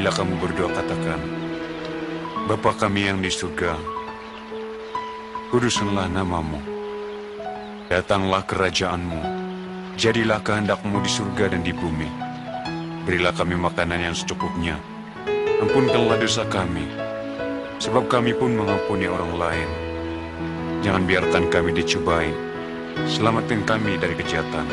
Bila kamu berdoa katakan, Bapa kami yang di surga, kuduskanlah namamu, datanglah kerajaanmu, jadilah kehendakmu di surga dan di bumi. Berilah kami makanan yang secukupnya, ampunkanlah dosa kami, sebab kami pun mengampuni orang lain. Jangan biarkan kami dicobai, selamatkan kami dari kejahatan.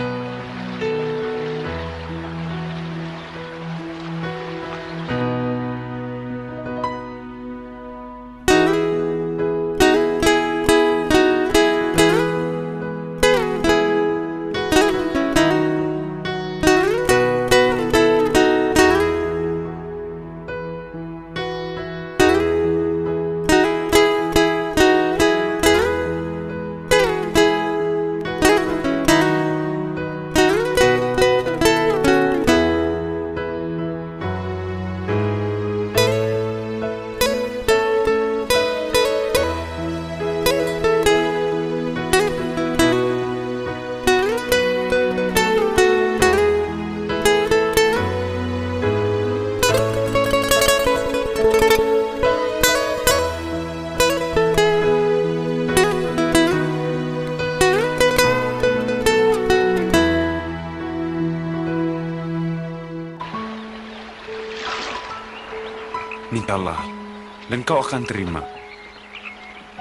Mintalah, dan kau akan terima.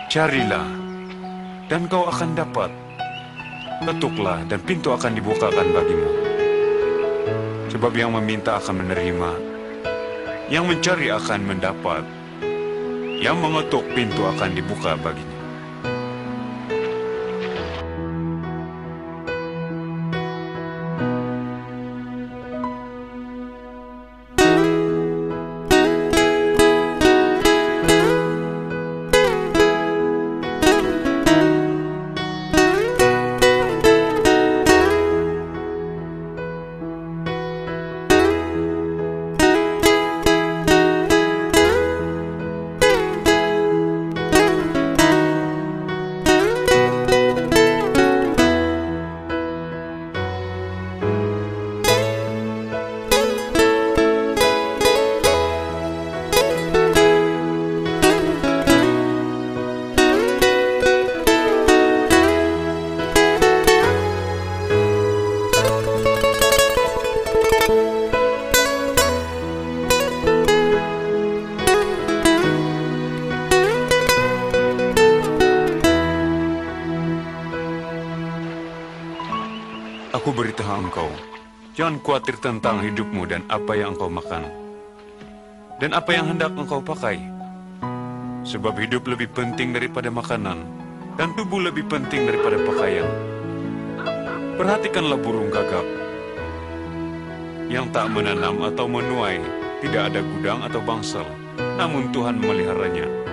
Carilah, dan kau akan dapat. Ketuklah, dan pintu akan dibukakan bagimu. Sebab yang meminta akan menerima, yang mencari akan mendapat, yang mengetuk pintu akan dibuka baginya. Aku beritahu engkau, jangan khawatir tentang hidupmu dan apa yang engkau makan, dan apa yang hendak engkau pakai. Sebab hidup lebih penting daripada makanan, dan tubuh lebih penting daripada pakaian. Perhatikanlah burung gagak, yang tak menanam atau menuai, tidak ada gudang atau bangsal, namun Tuhan memeliharanya.